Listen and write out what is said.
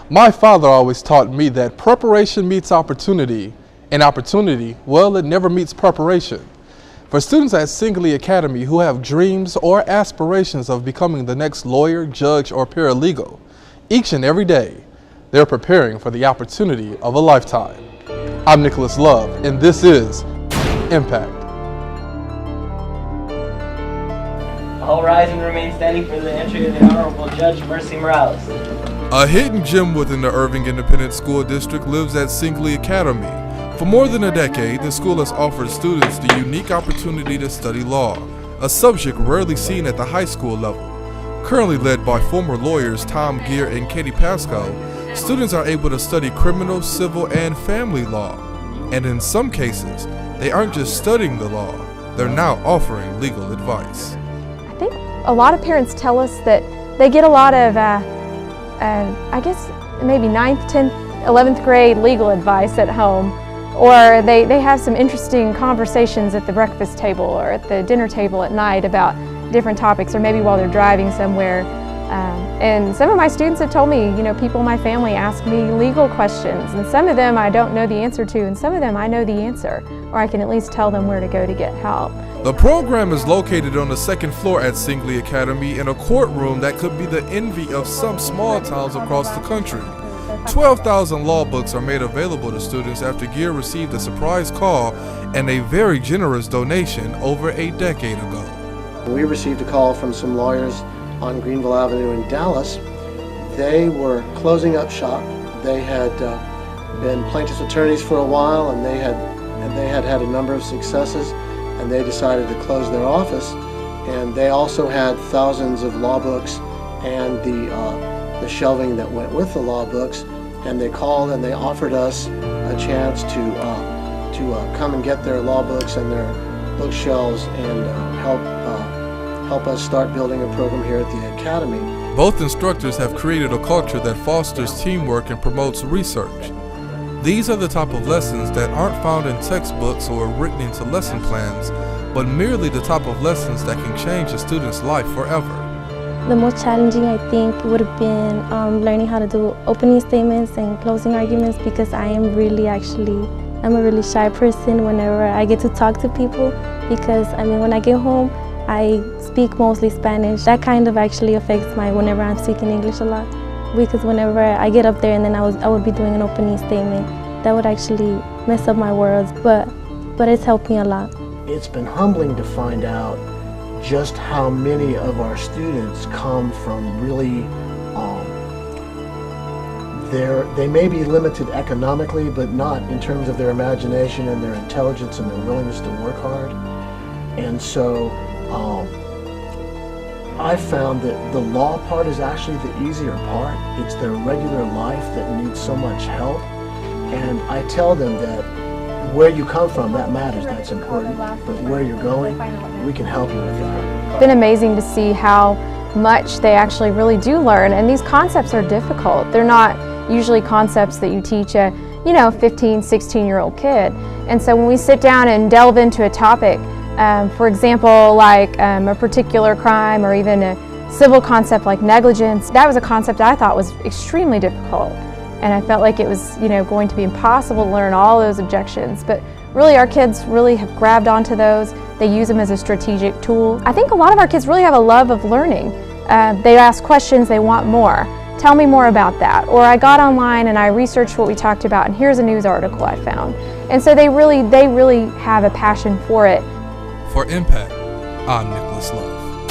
My father always taught me that preparation meets opportunity, and opportunity, well, it never meets preparation. For students at Singley Academy who have dreams or aspirations of becoming the next lawyer, judge, or paralegal, each and every day, they're preparing for the opportunity of a lifetime. I'm Nicholas Love, and this is Impact. All rise and remain standing for the entry of the Honorable Judge Mercy Morales. A hidden gem within the Irving Independent School District lives at Singley Academy. For more than a decade, the school has offered students the unique opportunity to study law, a subject rarely seen at the high school level. Currently led by former lawyers Tom Gear and Katie Pasco, students are able to study criminal, civil, and family law. And in some cases, they aren't just studying the law, they're now offering legal advice. I think a lot of parents tell us that they get a lot of, I guess maybe 9th, 10th, 11th grade legal advice at home, or they have some interesting conversations at the breakfast table or at the dinner table at night about different topics, or maybe while they're driving somewhere. And some of my students have told me, people in my family ask me legal questions, and some of them I don't know the answer to, and some of them I know the answer, or I can at least tell them where to go to get help. The program is located on the second floor at Singley Academy in a courtroom that could be the envy of some small towns across the country. 12,000 law books are made available to students after Gear received a surprise call and a very generous donation over a decade ago. We received a call from some lawyers on Greenville Avenue in Dallas. They were closing up shop. They had been plaintiff's attorneys for a while, and they had had a number of successes, and they decided to close their office. And they also had thousands of law books and the shelving that went with the law books. And they called and they offered us a chance to come and get their law books and their bookshelves and help us start building a program here at the Academy. Both instructors have created a culture that fosters teamwork and promotes research. These are the type of lessons that aren't found in textbooks or written into lesson plans, but merely the type of lessons that can change a student's life forever. The most challenging, I think, would have been learning how to do opening statements and closing arguments, because I'm a really shy person whenever I get to talk to people, because when I get home, I speak mostly Spanish. That kind of actually affects whenever I'm speaking English a lot, because whenever I get up there and then I would be doing an opening statement, that would actually mess up my words, but it's helped me a lot. It's been humbling to find out just how many of our students come from really, they may be limited economically, but not in terms of their imagination and their intelligence and their willingness to work hard. And so I found that the law part is actually the easier part. It's their regular life that needs so much help. And I tell them that where you come from, that matters, that's important, but where you're going, we can help you with that. It's been amazing to see how much they actually really do learn, and these concepts are difficult. They're not usually concepts that you teach a 15, 16-year-old kid. And so when we sit down and delve into a topic, for example, like a particular crime or even a civil concept like negligence, that was a concept I thought was extremely difficult. And I felt like it was going to be impossible to learn all those objections. But really our kids really have grabbed onto those. They use them as a strategic tool. I think a lot of our kids really have a love of learning. They ask questions, they want more. Tell me more about that. Or I got online and I researched what we talked about, and here's a news article I found. And so they really have a passion for it. For Impact, I'm Nicholas Love.